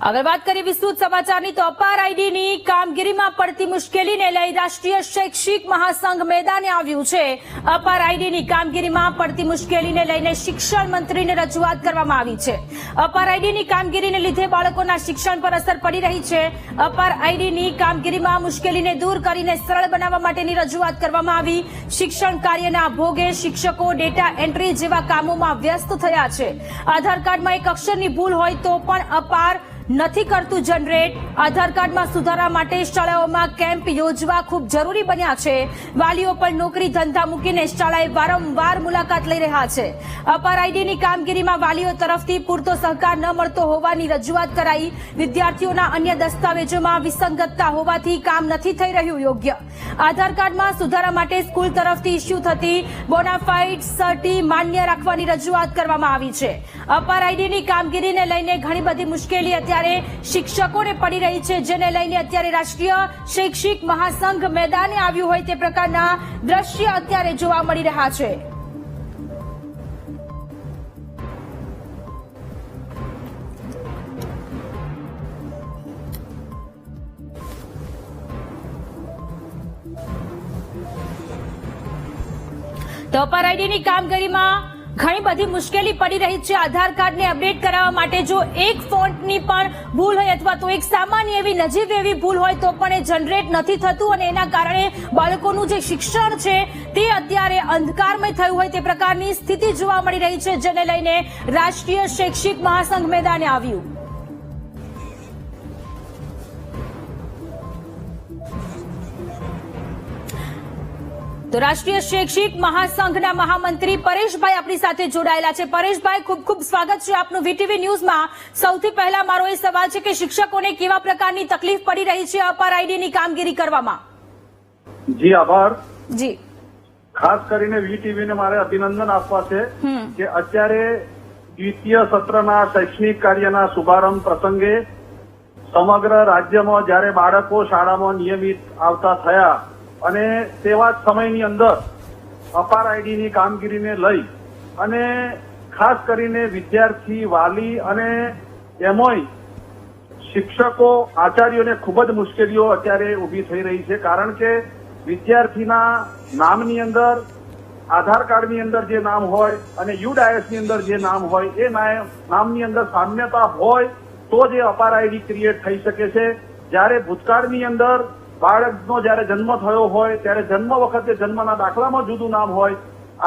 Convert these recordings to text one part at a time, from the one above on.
अगर बात करें विस्तृत समाचार तो अपार आईडी कामगीरी में पड़ती मुश्केली ने लई राष्ट्रीय शैक्षिक महासंघ मैदाने आव्યું છે। अपार आईडी कामगीरी में पड़ती मुश्केली ने लईने शिक्षण मंत्री ने रजूआत करवामां आवी छे। अपार आईडी कामगीरी ने लीधे बाळकोना शिक्षण पर असर पड़ी रही है। अपार आईडी कामगीरी में मुश्केली ने दूर करीने सरल बनावा माटेनी रजूआत करवामां आवी। शिक्षण कार्यना भोगे शिक्षको डेटा एंट्री जेवा कामोमां व्यस्त थया छे। आधार कार्ड में एक अक्षरनी भूल होय तो पण अपार નથી કરતું જનરેટ। આધાર કાર્ડમાં સુધારા માટે શાળાઓમાં કેમ્પ યોજવા ખૂબ જરૂરી બન્યા છે। વાલીઓ પણ નોકરી ધંધા મૂકીને શાળાએ વારંવાર મુલાકાત લઈ રહ્યા છે। અપાર આઈડીની કામગીરીમાં વાલીઓ તરફથી પૂરતો સહકાર ન મળતો હોવાની રજૂઆત કરાઈ। વિદ્યાર્થીઓના અન્ય દસ્તાવેજોમાં વિસંગતતા હોવાથી કામ નથી થઈ રહ્યું યોગ્ય। આધાર કાર્ડમાં સુધારા માટે સ્કૂલ તરફથી ઇસ્યુ થતી બોનાફાઇડ સર્ટી માન્ય રાખવાની રજૂઆત કરવામાં આવી છે। અપાર આઈડીની કામગીરીને લઈને ઘણી બધી મુશ્કેલી અત્યારે शिक्षकों पड़ी रही है, जेने लईने अत्यारे राष्ट्रीय शैक्षिक महासंघ मैदाने आव्યું હોય તે પ્રકારના દ્રશ્ય અત્યારે જોવા મળી રહ્યા છે। तो अपार आईडी कामगीरीमां घणी बधी मुश्केली पड़ी रही है। आधार कार्ड ने अपडेट करावा माटे जो एक फोन्टनी पण भूल होय अथवा तो एक सामान्य एवी नजीव एवी भूल होय तो पण ए जनरेट नथी थतुं अने एना कारणे बाळकोनुं जे शिक्षण छे ते अत्यारे अंधकारमय थयुं होय ते प्रकारनी स्थिति जोवा मळी रही छे, जेने लईने राष्ट्रीय शैक्षिक महासंघ मैदाने आव्યું। तो राष्ट्रीय शैक्षिक महासंघना महामंत्री परेशभाई अपनी साथे जोड़ायेला छे। परेशभाई खूब खूब स्वागत छे आपनुं वीटीवी न्यूज में। सौथी पहला मारो ए सवाल छे के शिक्षकोने केवा प्रकारनी तकलीफ पड़ी रही छे अपार आईडी कामगीरी करवामां? जी आभार जी। खास करीने वीटीवी ने मारे अभिनंदन आपवा छे के अत्यारे द्वितीय सत्रना शैक्षणिक कार्यना शुभारंभ प्रसंगे समग्र राज्यमां ज्यारे बाळको शाळामां नियमित आवता थया અને તેવા જ સમયની અંદર અપાર આઈડીની કામગીરીને લઈ અને ખાસ કરીને વિદ્યાર્થી વાલી અને એમોય શિક્ષકો આચાર્યોને ખૂબ જ મુશ્કેલીઓ અત્યારે ઊભી થઈ રહી છે, કારણ કે વિદ્યાર્થીના નામની અંદર આધાર કાર્ડની અંદર જે નામ હોય અને યુડાયસની અંદર જે નામ હોય એ નામની અંદર સામ્યતા હોય તો જ અપાર આઈડી ક્રિએટ થઈ શકે છે। જ્યારે ભૂતકાળની અંદર બાળકનો જયારે જન્મ થયો હોય ત્યારે જન્મ વખતે જન્મના દાખલામાં જુદું નામ હોય,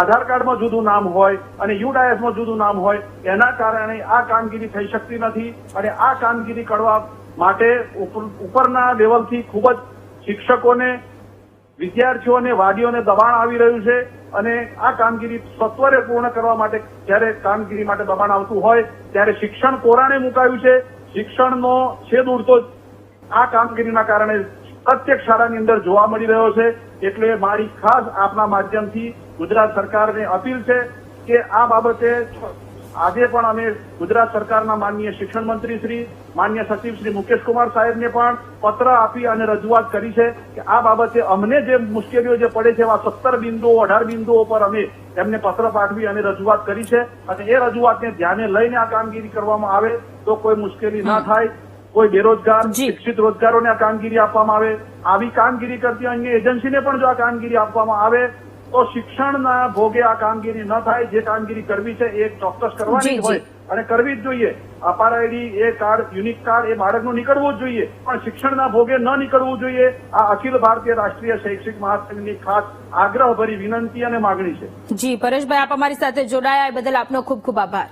આધાર કાર્ડમાં જુદું નામ હોય અને યુડાયસમાં જુદું નામ હોય, એના કારણે આ કામગીરી થઈ શકતી નથી અને આ કામગીરી કરવા માટે ઉપરના લેવલથી ખૂબ જ શિક્ષકોને, વિદ્યાર્થીઓને, વાલીઓને દબાણ આવી રહ્યું છે અને આ કામગીરી સત્વરે પૂર્ણ કરવા માટે જ્યારે કામગીરી માટે દબાણ આવતું હોય ત્યારે શિક્ષણ કોરાણે મુકાયું છે। શિક્ષણનો છેદ ઉડતો આ કામગીરીના કારણે પ્રત્યેક શાળાની અંદર જોવા મળી રહ્યો છે। એટલે મારી ખાસ આપના માધ્યમથી ગુજરાત સરકારને અપીલ છે કે આ બાબતે આજે પણ અમે ગુજરાત સરકારના માનનીય શિક્ષણ મંત્રી શ્રી, માનનીય સચિવ શ્રી મુકેશ કુમાર સાહેબને પણ પત્ર આપી અને રજૂઆત કરી છે કે આ બાબતે અમને જે મુશ્કેલીઓ જે પડે છે એવા 17 બિંદુઓ 18 બિંદુઓ પર અમે એમને પત્ર પાઠવી અને રજૂઆત કરી છે અને એ રજૂઆતને ધ્યાને લઈને આ કામગીરી કરવામાં આવે તો કોઈ મુશ્કેલી ના થાય। કોઈ બેરોજગાર શિક્ષિત રોજગારોને આ કામગીરી આપવામાં આવે, આવી કામગીરી કરતી અન્ય એજન્સીને પણ જો આ કામગીરી આપવામાં આવે તો શિક્ષણના ભોગે આ કામગીરી ન થાય। જે કામગીરી કરવી છે એ ચોક્કસ કરવાની હોય અને કરવી જ જોઈએ। અપાર ID A card, unique card એ બાળકનું નીકળવું જ જોઈએ પણ શિક્ષણના ભોગે ન નીકળવું જોઈએ। આ અખિલ ભારતીય રાષ્ટ્રીય શૈક્ષિક મહાસંઘની ખાસ આગ્રહભરી વિનંતી અને માગણી છે। જી પરેશભાઈ, આપ અમારી સાથે જોડાયા એ બદલ આપનો ખૂબ ખૂબ આભાર।